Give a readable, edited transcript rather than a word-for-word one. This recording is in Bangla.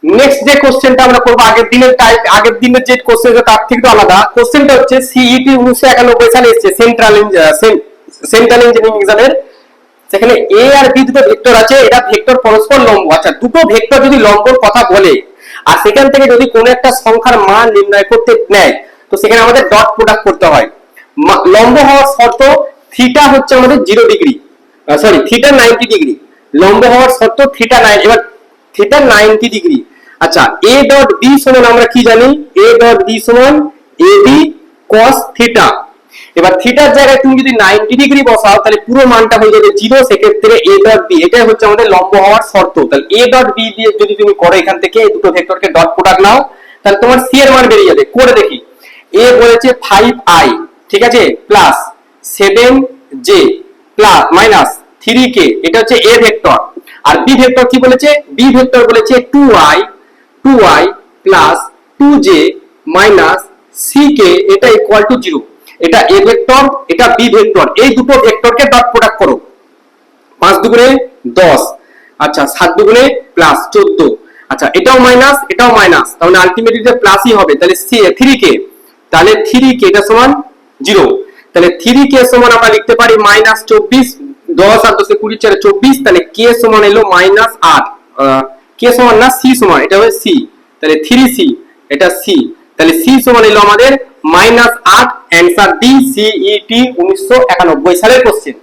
নেক্সট যে কোশ্চেনটা আমরা করবো আগের দিনের যে কোশ্চেনটা তার থেকে আলাদা। কোশ্চেনটা হচ্ছে সিইটি 1991 সালে এসেছে সেন্ট্রাল ইঞ্জিনিয়ারিং এক্সামের। সেখানে এ আর বি দুটো ভেক্টর আছে, এটা ভেক্টর পরস্পর লম্ব। আচ্ছা, দুটো ভেক্টর যদি লম্বর কথা বলে আর সেখান থেকে যদি কোনো একটা সংখ্যার মান নির্ণয় করতে নেয়, তো সেখানে আমাদের ডট প্রোডাক্ট করতে হয়। লম্ব হওয়ার শর্ত থিটা হচ্ছে আমাদের 0 ডিগ্রি, সরি থিটা 90 ডিগ্রি। লম্ব হওয়ার শর্ত থিটা 9, এবার থিটা 90 ডিগ্রি। আচ্ছা, এ ডট বি সমান আমরা কি জানি? এ ডট বি সমান এ বি কস থিটা। এবার থিটার জায়গায় তুমি যদি 90 ডিগ্রি বসাও তাহলে পুরো মানটা হয়ে যাবে 0। সেক্ষেত্রে এ ডট বি, এটাই হচ্ছে আমাদের লম্ব হওয়ার শর্ত। তাহলে এ ডট বি দিয়ে যদি তুমি করো এখান থেকে এই দুটো ভেক্টরকে ডট প্রোডাক্ট নাও, তাহলে তোমার সি এর মান বেরিয়ে যাবে। করে দেখি, এ বলেছে 5i, ঠিক আছে, plus 7j plus minus 3k, এটা হচ্ছে এ ভেক্টর। আর বি ভেক্টর কি বলেছে? বি ভেক্টর বলেছে 2i plus 2j minus ck, এটা ইকুয়াল টু 0। এটা এ ভেক্টর, এটা বি ভেক্টর, এই দুটো ভেক্টরকে ডট প্রোডাক্ট করো। 5 দুগুণে 10, আচ্ছা 7 দুগুণে প্লাস 14, আচ্ছা এটাও মাইনাস এটাও মাইনাস, তাহলে আলটিমেটলি প্লাসই হবে। তাহলে 3k, তাহলে 3k এটা সমান 0। তাহলে 3k সমান আমরা লিখতে পারি মাইনাস 24, 10 আর 10 20 4 24, তাহলে k সমান এলো মাইনাস 8। k সমান না, c সমান, এটা হবে c, তাহলে 3c, এটা c, তাহলে c সমান এলো আমাদের মাইনাস 8। অ্যান্সার ডি, সিইটি 1991 সালের কোশ্চেন।